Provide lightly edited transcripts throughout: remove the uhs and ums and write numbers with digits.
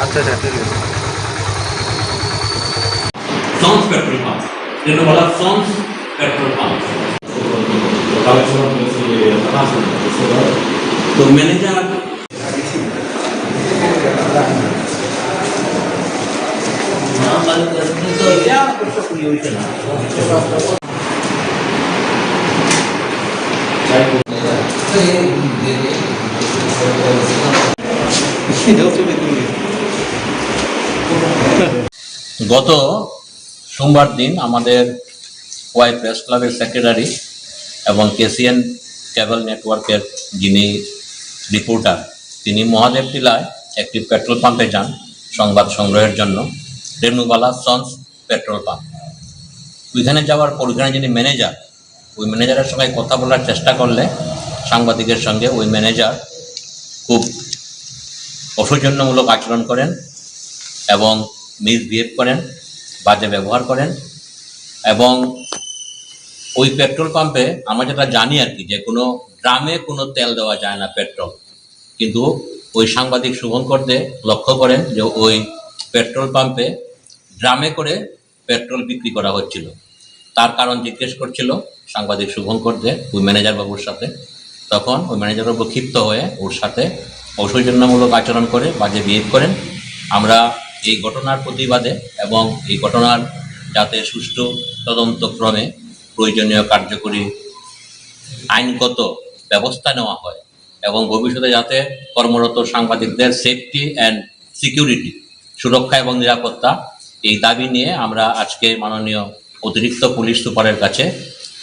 अच्छा ठीक है। सॉन्स पेट्रोल पंप, जिन्होंने बोला सॉन्स पेट्रोल पंप, तो मैनेजर গত সোমবার দিন আমাদের ওয়াই প্রেস ক্লাবের সেক্রেটারি এবং কেসিএন কেবল নেটওয়ার্কের যিনি রিপোর্টার তিনি মহাদেব টিলায় একটি পেট্রোল পাম্পে যান সংবাদ সংগ্রহের জন্য, রেণুবালা সন্স পেট্রোল পাম্প। ওইখানে যাওয়ার পর ওইখানে যিনি ম্যানেজার, ওই ম্যানেজারের সঙ্গে কথা বলার চেষ্টা করলে সাংবাদিকের সঙ্গে ওই ম্যানেজার খুব অসৌজন্যমূলক আচরণ করেন এবং মিসবিহেভ করেন, বাজে ব্যবহার করেন। এবং ওই পেট্রোল পাম্পে আমরা যেটা জানি আর কি, যে কোনো ড্রামে কোনো তেল দেওয়া যায় না পেট্রোল, কিন্তু ওই সাংবাদিক শুভঙ্কর দে লক্ষ্য করেন যে ওই পেট্রোল পাম্পে ড্রামে করে পেট্রোল বিক্রি করা হচ্ছিল। তার কারণ জিজ্ঞেস করছিল সাংবাদিক শুভঙ্কর দে ওই ম্যানেজার বাবুর সাথে। তখন ওই ম্যানেজার বাবু ক্ষিপ্ত হয়ে ওর সাথে অসৌজন্যমূলক আচরণ করে, বাজে বিহেভ করেন। আমরা এই ঘটনার প্রতিবাদে এবং এই ঘটনার যাতে সুষ্ঠু তদন্তক্রমে প্রয়োজনীয় কার্যকরী আইনগত ব্যবস্থা নেওয়া হয় এবং ভবিষ্যতে যাতে কর্মরত সাংবাদিকদের সেফটি অ্যান্ড সিকিউরিটি, সুরক্ষা এবং নিরাপত্তা, এই দাবি নিয়ে আমরা আজকে মাননীয় অতিরিক্ত পুলিশ সুপারের কাছে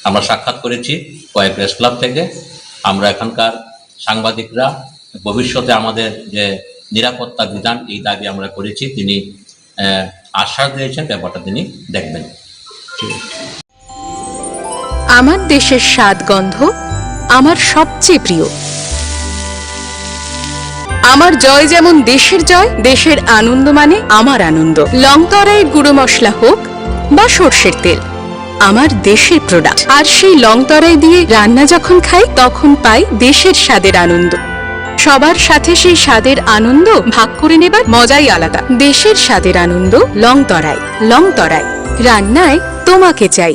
আমরা সাক্ষাৎ করেছি ওয়াই প্রেস ক্লাব থেকে। আমরা এখানকার সাংবাদিকরা ভবিষ্যতে আমাদের যে নিরাপত্তা বিধান, এই দাবি আমরা করেছি। তিনি আশ্বাস দিয়েছেন ব্যাপারটা তিনি দেখবেন। আমার দেশের স্বাদ গন্ধ আমার সবচেয়ে প্রিয়। আমার জয় যেমন দেশের জয়, দেশের আনন্দ মানে আমার আনন্দ। লংতরাই গুঁড়ো মশলা হোক বা সর্ষের তেল, আমার দেশের প্রোডাক্ট। আর সেই লংতরাই দিয়ে রান্না যখন খাই তখন পাই দেশের স্বাদের আনন্দ। সবার সাথে সেই স্বাদের আনন্দ ভাগ করে নেবার মজাই আলাদা। দেশের স্বাদের আনন্দ লংতরাই। লংতরাই, রান্নায় তোমাকে চাই।